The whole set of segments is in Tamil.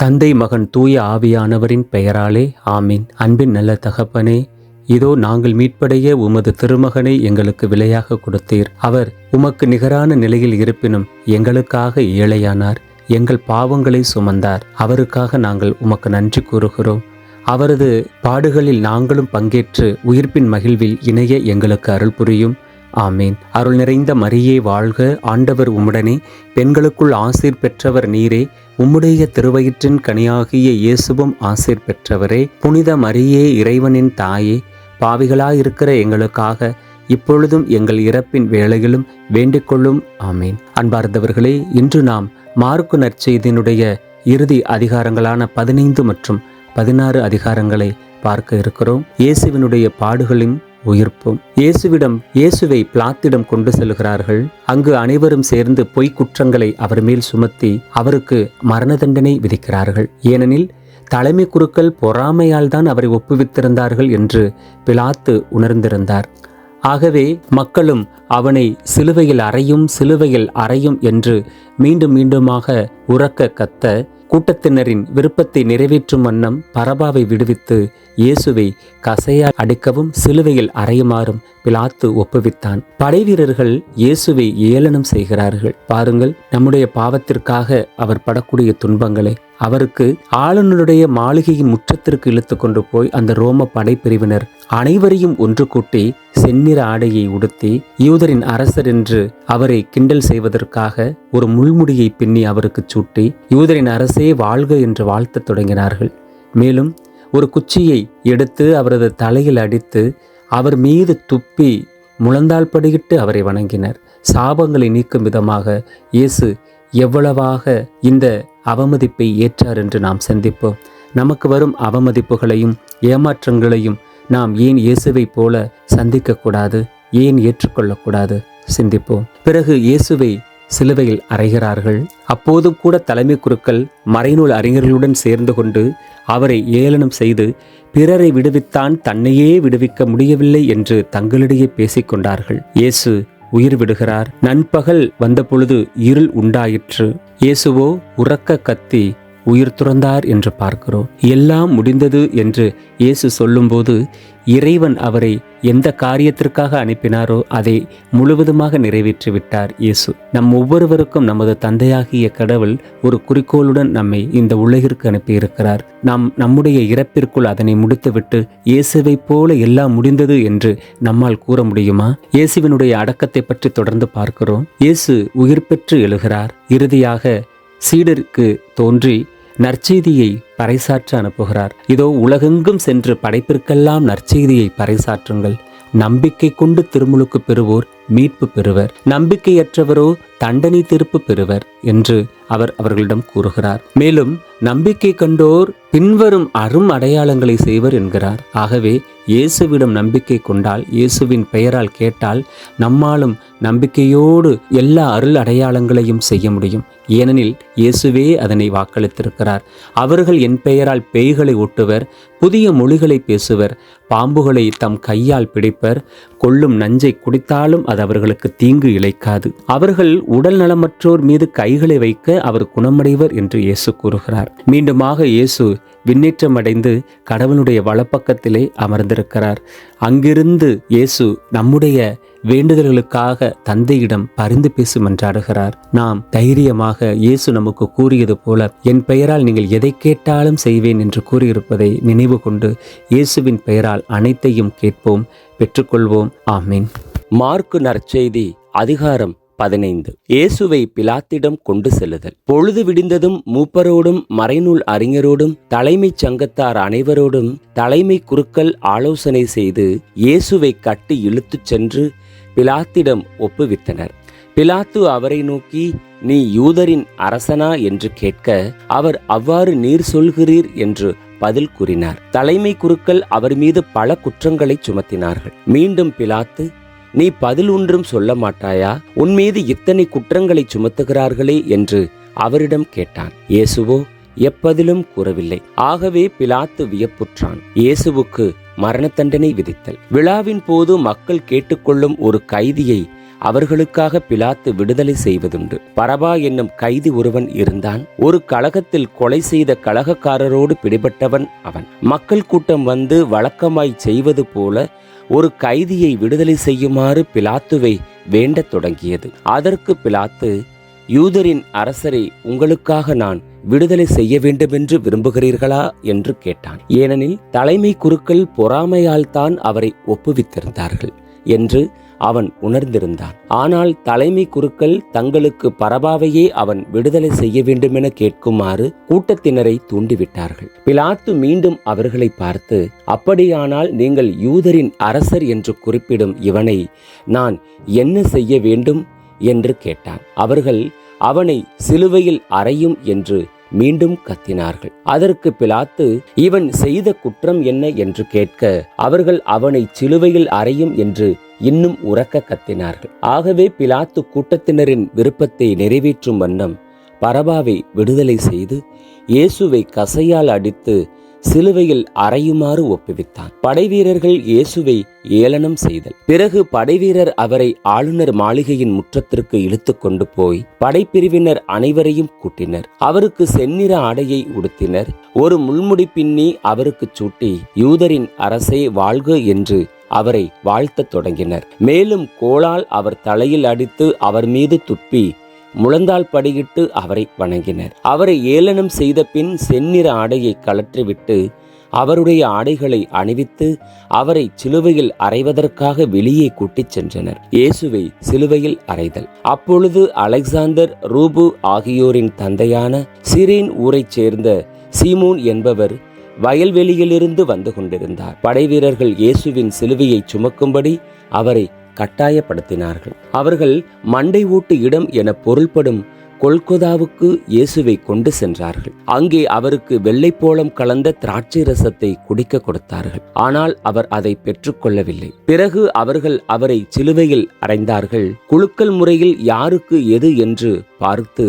தந்தை, மகன், தூய ஆவியானவரின் பெயராலே ஆமீன். அன்பின் நல்ல தகப்பனே, இதோ நாங்கள் மீட்படைய உமது திருமகனை எங்களுக்கு விலையாக கொடுத்தீர். அவர் உமக்கு நிகரான நிலையில் இருப்பினும் எங்களுக்காக ஏழையானார், எங்கள் பாவங்களை சுமந்தார். அவருக்காக நாங்கள் உமக்கு நன்றி கூறுகிறோம். அவரது பாடுகளில் நாங்களும் பங்கேற்று உயிர்ப்பின் மகிழ்வில் இணைய எங்களுக்கு அருள் புரியும். ஆமீன். அருள் நிறைந்த மரியே வாழ்க, ஆண்டவர் உம்முடனே, பெண்களுக்குள் ஆசீர் பெற்றவர் நீரே, உம்முடைய திருவயிற்றின் கனியாகிய இயேசுவும் ஆசீர் பெற்றவரே. புனித மரியே, இறைவனின் தாயே, பாவிகளாயிருக்கிற எங்களுக்காக இப்பொழுதும் எங்கள் இறப்பின் வேளையிலும் வேண்டிக்கொள்ளும். ஆமீன். அன்பார்ந்தவர்களே, இன்று நாம் மாற்கு நற்செய்தியினுடைய இறுதி அதிகாரங்களான 15 மற்றும் 16 அதிகாரங்களை பார்க்க இருக்கிறோம். இயேசுவினுடைய பாடுகளும் உயிர்ப்பும். இயேசுவை பிலாத்திடம் கொண்டு செல்கிறார்கள். அங்கு அனைவரும் சேர்ந்து பொய் குற்றங்களை அவர் மேல் சுமத்தி அவருக்கு மரண தண்டனை விதிக்கிறார்கள். ஏனெனில் தலைமை குருக்கள் பொறாமையால் தான் அவரை ஒப்புவித்திருந்தார்கள் என்று பிலாத்து உணர்ந்திருந்தார். ஆகவே மக்களும் அவனை சிலுவையில் அறையும் என்று மீண்டும் மீண்டுமாக உரக்க கத்த, கூட்டத்தினரின் விருப்பத்தை நிறைவேற்றும் வண்ணம் பரபாவை விடுவித்து இயேசுவை கசையால் அடிக்கவும் சிலுவையில் அறையுமாறும் பிலாத்து ஒப்புவித்தான். படைவீரர்கள் இயேசுவை ஏளனம் செய்கிறார்கள். பாருங்கள், நம்முடைய பாவத்திற்காக அவர் படக்கூடிய துன்பங்களை. அவருக்கு ஆளுநருடைய மாளிகையின் முற்றத்திற்கு இழுத்து கொண்டு போய் அந்த ரோம படைப்பிரிவினர் அனைவரையும் ஒன்று கூட்டி செந்நிற ஆடையை உடுத்தி யூதரின் அரசர் என்று அவரை கிண்டல் செய்வதற்காக ஒரு முள்முடியை பின்னி அவருக்கு சூட்டி யூதரின் அரசே வாழ்க என்று வாழ்த்தத் தொடங்கினார்கள். மேலும் ஒரு குச்சியை எடுத்து அவரது தலையில் அடித்து அவர் மீது துப்பி முழந்தாள் படியிட்டு அவரை வணங்கினர். சாபங்களை நீக்கும் விதமாக இயேசு எவ்வளவாக இந்த அவமதிப்பை ஏற்றார் என்று நாம் சிந்திப்போம். நமக்கு வரும் அவமதிப்புகளையும் ஏமாற்றங்களையும் நாம் ஏன் இயேசுவை போல சந்திக்கக்கூடாது, ஏன் ஏற்றுக்கொள்ளக்கூடாது? சிந்திப்போம். பிறகு இயேசுவை சிலுவையில் அறைகிறார்கள். அப்போதும் கூட தலைமை குருக்கள் மறைநூல் அறிஞர்களுடன் சேர்ந்து கொண்டு அவரை ஏளனம் செய்து பிறரை விடுவித்தான், தன்னையே விடுவிக்க முடியவில்லை என்று தங்களிடையே பேசிக்கொண்டார்கள். இயேசு உயிர் விடுகிறார். நண்பகல் வந்த பொழுது இருள் உண்டாயிற்று. இயேசுவோ உரக்க கத்தி உயிர் துறந்தார் என்று பார்க்கிறோம். எல்லாம் முடிந்தது என்று இயேசு சொல்லும்போது இறைவன் அவரை எந்த காரியத்திற்காக அனுப்பினாரோ அதை முழுவதுமாக நிறைவேற்றிவிட்டார் இயேசு. நம் ஒவ்வொருவருக்கும் நமது தந்தையாகிய கடவுள் ஒரு குறிக்கோளுடன் நம்மை இந்த உலகிற்கு அனுப்பியிருக்கிறார். நாம் நம்முடைய இறப்பிற்குள் அதனை முடித்துவிட்டு இயேசுவை போல எல்லாம் முடிந்தது என்று நம்மால் கூற முடியுமா? இயேசுவினுடைய அடக்கத்தை பற்றி தொடர்ந்து பார்க்கிறோம். இயேசு உயிர் பெற்று எழுகிறார். இறுதியாக சீடருக்கு தோன்றி நற்செய்தியை பறைசாற்ற அனுப்புகிறார். இதோ உலகெங்கும் சென்று படைப்பிற்கெல்லாம் நற்செய்தியை பறைசாற்றுங்கள். நம்பிக்கை கொண்டு திருமுழுக்கு பெறுவோர் மீட்பு பெறுவர், நம்பிக்கையற்றவரோ தண்டனை தீர்ப்பு பெறுவர் என்று அவர் அவர்களிடம் கூறுகிறார். மேலும் நம்பிக்கை கண்டோர் பின்வரும் அரும் அடையாளங்களை செய்வர் என்கிறார். ஆகவே இயேசுவிடம் நம்பிக்கை கொண்டால், இயேசுவின் பெயரால் கேட்டால் நம்மாலும் நம்பிக்கையோடு எல்லா அருள் அடையாளங்களையும் செய்ய முடியும். ஏனெனில் இயேசுவே அதனை வாக்களித்திருக்கிறார். அவர்கள் என் பெயரால் பேய்களை ஓட்டுவர், புதிய மொழிகளை பேசுவர், பாம்புகளை தம் கையால் பிடிப்பர், கொள்ளும் நஞ்சை குடித்தாலும் அது அவர்களுக்கு தீங்கு இழைக்காது, அவர்கள் உடல் நலமற்றோர் மீது கைகளை வைக்க அவர் குணமடைவர் என்று இயேசு கூறுகிறார். மீண்டுமாக இயேசு விண்ணேற்றமடைந்து கடவுளுடைய வலப்பக்கத்திலே அமர்ந்திருக்கிறார். அங்கிருந்து இயேசு நம்முடைய வேண்டுதல்களுக்காக தந்தையிடம் பரிந்து பேசி மன்றாடுகிறார். நாம் தைரியமாக இயேசு நமக்கு கூறியது போல என் பெயரால் நீங்கள் எதை கேட்டாலும் செய்வேன் என்று கூறியிருப்பதை நினைவு கொண்டு இயேசுவின் பெயரால் அனைத்தையும் கேட்போம், பெற்றுக்கொள்வோம். ஆமீன். மாற்கு நற்செய்தி அதிகாரம் 15. இயேசுவை பிலாத்திடம் கொண்டு செல்லுதல். பொழுது விடிந்ததும் மூப்பரோடும் மறைநூல் அறிஞரோடும் தலைமைச் சங்கத்தார் அனைவரோடும் தலைமை குருக்கள் ஆலோசனை செய்து இயேசுவை கட்டி இழுத்துச் சென்று பிலாத்திடம் ஒப்புவித்தனர். பிலாத்து அவரை நோக்கி, நீ யூதரின் அரசனா என்று கேட்க, அவர் அவ்வாறு நீர் சொல்கிறீர் என்று பதில் கூறினார். தலைமை குருக்கள் அவர் மீது பல குற்றங்களை சுமத்தினார்கள். மீண்டும் பிலாத்து, நீ பதில் ஒன்றும் சொல்ல மாட்டாயா? உன் மீது இத்தனை குற்றங்களை சுமத்துகிறார்களே என்று அவரிடம் கேட்டான். இயேசுவோ எப்பதிலும் கூறவில்லை. ஆகவே பிலாத்து வியப்புற்றான். இயேசுவுக்கு மரண தண்டனை விதித்தல். விழாவின் போது மக்கள் கேட்டுக்கொள்ளும் ஒரு கைதியை அவர்களுக்காக பிலாத்து விடுதலை செய்வதுண்டு. பரபா என்னும் கைதி ஒருவன் இருந்தான். ஒரு கலகத்தில் கொலை செய்த கலகக்காரரோடு பிடிபட்டவன் அவன். மக்கள் கூட்டம் வந்து வழக்கமாய் செய்வது போல ஒரு கைதியை விடுதலை செய்யுமாறு பிலாத்துவை வேண்டத் தொடங்கியது. அதற்கு பிலாத்து, யூதரின் அரசரை உங்களுக்காக நான் விடுதலை செய்ய வேண்டுமென்று விரும்புகிறீர்களா என்று கேட்டான். ஏனெனில் தலைமை குருக்கள் பொறாமையால் தான் அவரை ஒப்புவித்திருந்தார்கள் என்று அவன் உணர்ந்திருந்தான். ஆனால் தலைமை குருக்கள் தங்களுக்கு பரபாவையே அவன் விடுதலை செய்ய வேண்டுமென கேட்குமாறு கூட்டத்தினரை தூண்டிவிட்டார்கள். பிலாத்து மீண்டும் அவர்களை பார்த்து, அப்படியானால் நீங்கள் யூதரின் அரசர் என்று குறிப்பிடும் இவனை நான் என்ன செய்ய வேண்டும் என்று கேட்டான். அவர்கள் அவனை சிலுவையில் அறையும் என்று மீண்டும் கத்தினார்கள். அதற்கு பிலாத்து, இவன் செய்த குற்றம் என்ன என்று கேட்க அவர்கள் அவனை சிலுவையில் அறையும் என்று இன்னும் உரக்க கத்தினார்கள். ஆகவே பிலாத்து கூட்டத்தினரின் விருப்பத்தை நிறைவேற்றும் வண்ணம் பரபாவை விடுதலை செய்து இயேசுவை கசையால் அடித்து சிலுவையில் அறையுமாறு ஒப்புவித்தான். படைவீரர்கள் இயேசுவை ஏளனம் செய்தல். பிறகு படைவீரர் அவரை ஆளுநர் மாளிகையின் முற்றத்திற்கு இழுத்து கொண்டு போய் படைப்பிரிவினர் அனைவரையும் கூட்டினர். அவருக்கு செந்நிற ஆடையை உடுத்தினர். ஒரு முள்முடி பின்னி அவருக்கு சூட்டி, யூதரின் அரசே வாழ்க என்று அவரை வாழ்த்தத் தொடங்கினர். மேலும் கோலால் அவர் தலையில் அடித்து அவர் மீது துப்பி முழந்தால் படியிட்டு அவரை வணங்கினர். அவரை ஏளனம் செய்த பின் செந்நிற ஆடையை கழற்றிவிட்டு அவருடைய ஆடைகளை அணிவித்து அவரை சிலுவையில் அறைவதற்காக வெளியே கூட்டிச் சென்றனர். இயேசுவை சிலுவையில் அறைதல். அப்பொழுது அலெக்சாந்தர், ரூபு ஆகியோரின் தந்தையான சிரேன் ஊரைச் சேர்ந்த சீமோன் என்பவர் வயல்வெளியிலிருந்து வந்து கொண்டிருந்தார். படைவீரர்கள் இயேசுவின் சிலுவையை சுமக்கும்படி அவரை கட்டாயப்படுத்தினார்கள். அவர்கள் மண்டை ஓட்டு இடம் என பொருள்படும் கொல்கொதாவுக்கு இயேசுவை கொண்டு சென்றார்கள். அங்கே அவருக்கு வெள்ளைப்போளம் கலந்த திராட்சை ரசத்தை குடிக்க கொடுத்தார்கள். ஆனால் அவர் அதை பெற்றுக்கொள்ளவில்லை. பிறகு அவர்கள் அவரை சிலுவையில் அறைந்தார்கள். குலுக்கல் முறையில் யாருக்கு எது என்று பார்த்து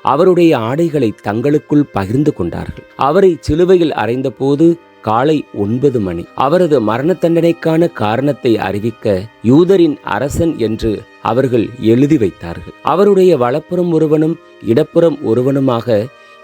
அவருடைய ஆடைகளை தங்களுக்குள் பகிர்ந்து கொண்டார்கள். அவரை சிலுவையில் அறைந்த போது காலை 9 மணி. அவரது மரண தண்டனைக்கான காரணத்தை அறிவிக்க யூதரின் அரசன் என்று அவர்கள் எழுதி வைத்தார்கள். அவருடைய வலப்புறம் ஒருவனும் இடப்புறம் ஒருவனுமாக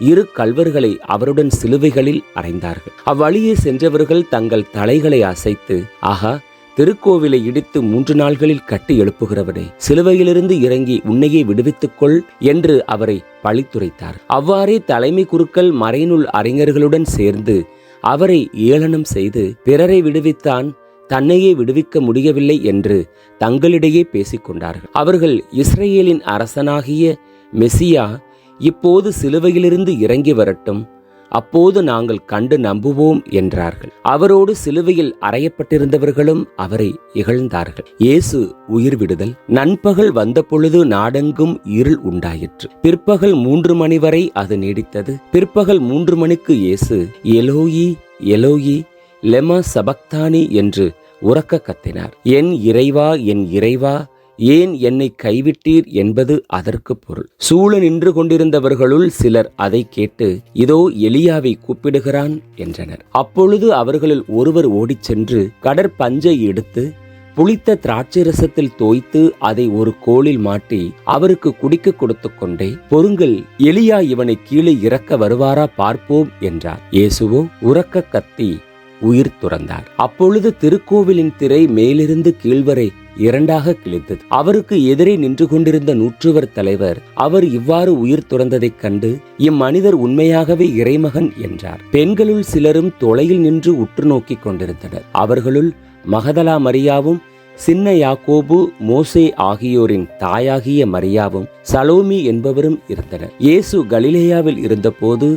2 கல்வர்களை அவருடன் சிலுவைகளில் அறைந்தார்கள். அவ்வழியே சென்றவர்கள் தங்கள் தலைகளை அசைத்து, ஆகா, திருக்கோவிலை இடித்து 3 நாள்களில் கட்டி எழுப்புகிறவனே, சிலுவையிலிருந்து இறங்கி உன்னையே விடுவித்துக்கொள் என்று அவரை பழித்துரைத்தார். அவ்வாறே தலைமை குருக்கள் மறைநூல் அறிஞர்களுடன் சேர்ந்து அவரை ஏளனம் செய்து, பிறரை விடுவித்தான், தன்னையே விடுவிக்க முடியவில்லை என்று தங்களிடையே பேசிக்கொண்டார்கள். அவர்கள், இஸ்ரேலின் அரசனாகிய மெசியா இப்போது சிலுவையிலிருந்து இறங்கி வரட்டும், அப்போது நாங்கள் கண்டு நம்புவோம் என்றார்கள். அவரோடு சிலுவையில் அறையப்பட்டிருந்தவர்களும் அவரை இகழ்ந்தார்கள். இயேசு உயிர் விடுதல். நண்பகல் வந்த பொழுது நாடெங்கும் இருள் உண்டாயிற்று. பிற்பகல் 3 மணி வரை அது நீடித்தது. பிற்பகல் 3 மணிக்கு இயேசு, எலோயி எலோயி லெமா சபக்தானி என்று உரக்க கத்தினார். என் இறைவா, என் இறைவா, ஏன் என்னை கைவிட்டீர் என்பது அதற்கு பொருள். சூழ நின்று கொண்டிருந்தவர்களுள் சிலர் அதை கேட்டு, இதோ எலியாவை கூப்பிடுகிறான் என்றனர். அப்பொழுது அவர்களில் ஒருவர் ஓடிச் சென்று கடற்பஞ்சை எடுத்து புளித்த திராட்சை ரசத்தில் தோய்த்து அதை ஒரு கோலில் மாட்டி அவருக்கு குடிக்க கொடுத்து கொண்டே, பொறுங்கள், எலியா இவனை கீழே இறக்க வருவாரா பார்ப்போம் என்றார். இயேசுவோ உரக்க கத்தி உயிர் துறந்தார். அப்பொழுது திருக்கோவிலின் திரை மேலிருந்து கீழ்வரை 2ஆக கிழித்தது. அவருக்கு எதிரே நின்று கொண்டிருந்த நூற்றுவர் தலைவர் அவர் இவ்வாறு உயிர் துறந்ததைக் கண்டு, இம்மனிதர் உண்மையாகவே இறைமகன் என்றார். பெண்களுள் சிலரும் தொலையில் நின்று உற்று நோக்கிக் கொண்டிருந்தனர். அவர்களுள் மகதலா மரியாவும், சின்ன யாக்கோபு, மோசே ஆகியோரின் தாயாகிய மரியாவும், சலோமி என்பவரும் இருந்தனர். இயேசு கலிலேயாவில் இருந்தபோது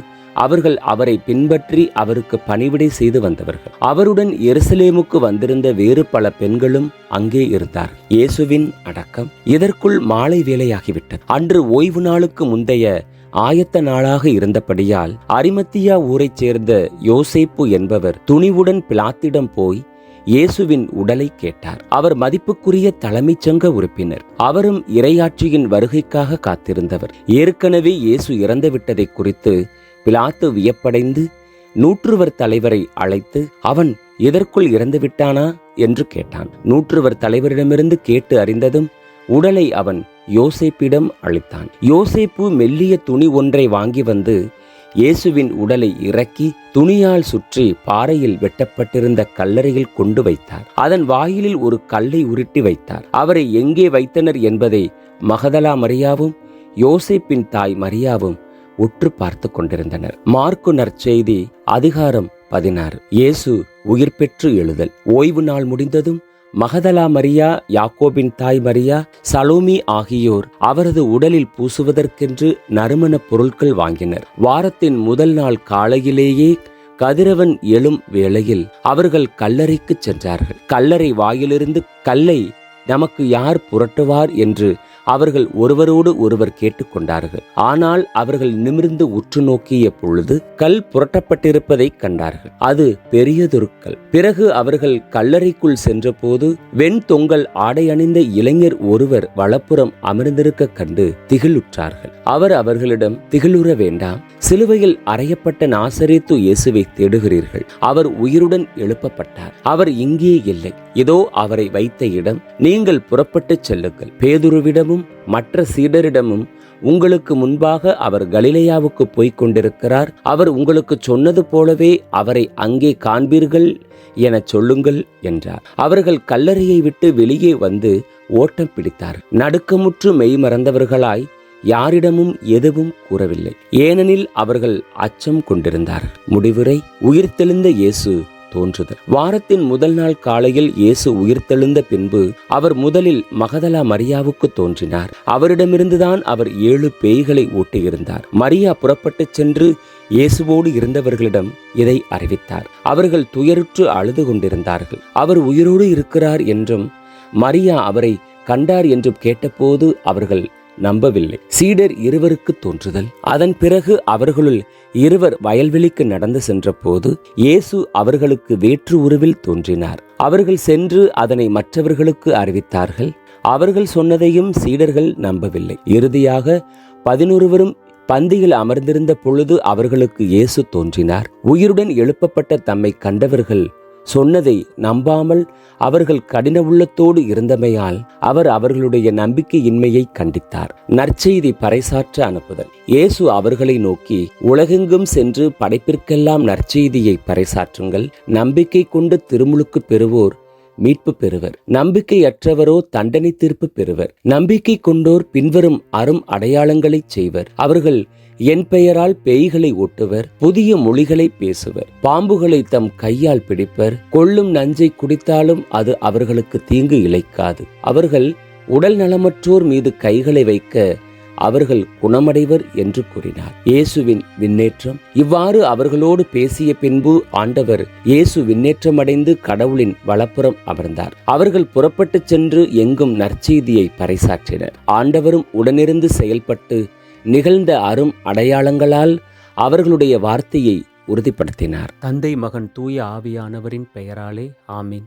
அவர்கள் அவரை பின்பற்றி அவருக்கு பணிவிடை செய்து வந்தவர்கள். அவருடன் எருசலேமுக்கு வந்திருந்த வேறு பல பெண்களும் அங்கே இருந்தார். இயேசுவின் அடக்கம். இதற்குள் மாலை வேளையாகிவிட்டது. அன்று ஓய்வு நாளுக்கு முந்தைய ஆயத்த நாளாக இருந்தபடியால் அரிமத்தியா ஊரைச் சேர்ந்த யோசேப்பு என்பவர் துணிவுடன் பிலாத்திடம் போய் இயேசுவின் உடலை கேட்டார். அவர் மதிப்புக்குரிய தலைமைச் சங்க உறுப்பினர். அவரும் இறையாட்சியின் வருகைக்காக காத்திருந்தவர். ஏற்கனவே இயேசு இறந்துவிட்டதை குறித்து பிலாத்து வியப்படைந்து நூற்றுவர் தலைவரை அழைத்து, அவன் இதற்குள் இறந்து விட்டானா என்று கேட்டான். நூற்றுவர் தலைவரிடமிருந்து கேட்டு அறிந்ததும் உடலை அவன் யோசேப்பிடம் அளித்தான். யோசேப்பு மெல்லிய துணி ஒன்றை வாங்கி வந்து இயேசுவின் உடலை இறக்கி துணியால் சுற்றி பாறையில் வெட்டப்பட்டிருந்த கல்லறையில் கொண்டு வைத்தார். அதன் வாயிலில் ஒரு கல்லை உருட்டி வைத்தார். அவரை எங்கே வைத்தனர் என்பதை மகதலா மரியாவும் யோசேப்பின் தாய் மரியாவும் உற்று பார்த்து கொண்டிருந்தனர். மார்க்கு நற்செய்தி அதிகாரம் 16. இயேசு உயிர் பெற்று எழுதல். ஓய்வு நாள் முடிந்ததும் மகதலா மரியா, யாக்கோபின் தாய் மரியா, சலோமி ஆகியோர் அவரது உடலில் பூசுவதற்கென்று நறுமண பொருட்கள் வாங்கினர். வாரத்தின் முதல் நாள் காலையிலேயே கதிரவன் எழும் வேளையில் அவர்கள் கல்லறைக்கு சென்றார்கள். கல்லறை வாயிலிருந்து கல்லை நமக்கு யார் புரட்டுவார் என்று அவர்கள் ஒருவரோடு ஒருவர் கேட்டுக்கொண்டார்கள். ஆனால் அவர்கள் நிமிர்ந்து உற்று நோக்கிய பொழுது கல் புரட்டப்பட்டிருப்பதை கண்டார்கள். அது பெரியதொரு கல். பிறகு அவர்கள் கல்லறைக்குள் சென்றபோது வெண் தொங்கல் ஆடை அணிந்த இளைஞர் ஒருவர் வலப்புறம் அமர்ந்திருக்க கண்டு திகிலுற்றார்கள். அவர் அவர்களிடம், திகிலுற வேண்டாம், சிலுவையில் அறையப்பட்ட நாசரேத்து இயேசுவை தேடுகிறீர்கள். அவர் உயிருடன் எழுப்பப்பட்டார். அவர் இங்கே இல்லை. இதோ அவரை வைத்த இடம். நீங்கள் புறப்பட்டு செல்லுங்கள். பேதுருவிடமும் மற்ற சீடரிடமும், உங்களுக்கு முன்பாக அவர் கலிலேயாவுக்கு போய்க் கொண்டிருக்கிறார். அவர் உங்களுக்கு சொன்னது போலவே அவரை அங்கே காண்பீர்கள் என சொல்லுங்கள் என்றார். அவர்கள் கல்லறையை விட்டு வெளியே வந்து ஓட்டம் பிடித்தார். நடுக்கமுற்று மெய் மறந்தவர்களாய் யாரிடமும் எதுவும் கூறவில்லை. ஏனெனில் அவர்கள் அச்சம் கொண்டிருந்தார்கள். முடிவுரை: உயிர்த்தெழுந்த இயேசு தோன்றுதல். வாரத்தின் முதல் நாள் காலையில் இயேசு உயிர்த்தெழுந்த பின்பு அவர் முதலில் மகதலா மரியாவுக்கு தோன்றினார். அவரிடமிருந்துதான் அவர் 7 பேய்களை ஓட்டியிருந்தார். மரியா புறப்பட்டு சென்று இயேசுவோடு இருந்தவர்களிடம் இதை அறிவித்தார். அவர்கள் துயருற்று அழுது கொண்டிருந்தார்கள். அவர் உயிரோடு இருக்கிறார் என்றும் மரியா அவரை கண்டார் என்றும் கேட்டபோது அவர்கள் நம்பவில்லை. சீடர் 2 தோன்றுதல். அதன் பிறகு அவர்களுள் 2 வயல்வெளிக்கு நடந்து சென்ற போது இயேசு அவர்களுக்கு வேற்று உருவில் தோன்றினார். அவர்கள் சென்று அதனை மற்றவர்களுக்கு அறிவித்தார்கள். அவர்கள் சொன்னதையும் சீடர்கள் நம்பவில்லை. இறுதியாக 11 பந்தியில் அமர்ந்திருந்த பொழுது அவர்களுக்கு இயேசு தோன்றினார். உயிருடன் எழுப்பப்பட்ட தம்மை கண்டவர்கள் சொன்னதை நம்பாமல் அவர்கள் கடின உள்ளத்தோடு இருந்தமையால் அவர் அவர்களுடைய நம்பிக்கையின்மையை கண்டித்தார். நற்செய்தி பறைசாற்ற அனுப்புதல். இயேசு அவர்களை நோக்கி, உலகெங்கும் சென்று படைப்பிற்கெல்லாம் நற்செய்தியை பறைசாற்றுங்கள். நம்பிக்கை கொண்டு திருமுழுக்கு பெறுவோர் மீட்பு பெறுவர். நம்பிக்கையற்றவரோ தண்டனை தீர்ப்பு பெறுவர். நம்பிக்கை கொண்டோர் பின்வரும் அரும் அடையாளங்களை செய்வர். அவர்கள் என் பெயரால் பேய்களை ஓட்டுவர், புதிய மொழிகளை பேசுவர், பாம்புகளை தம் கையால் பிடிப்பர், கொள்ளும் நஞ்சை குடித்தாலும் அது அவர்களுக்கு தீங்கு இழைக்காது. அவர்கள் உடல் நலமற்றோர் மீது கைகளை வைக்க அவர்கள் குணமடைவர் என்று கூறினார். இயேசுவின் விண்ணேற்றம். இவ்வாறு அவர்களோடு பேசிய பின்பு ஆண்டவர் இயேசு விண்ணேற்றமடைந்து கடவுளின் வலப்புறம் அமர்ந்தார். அவர்கள் புறப்பட்டு சென்று எங்கும் நற்செய்தியை பறைசாற்றினர். ஆண்டவரும் உடனிருந்து செயல்பட்டு நிகழ்ந்த அரும் அடையாளங்களால் அவர்களுடைய வார்த்தையை உறுதிப்படுத்தினார். தந்தை, மகன், தூய ஆவியானவரின் பெயராலே ஆமீன்.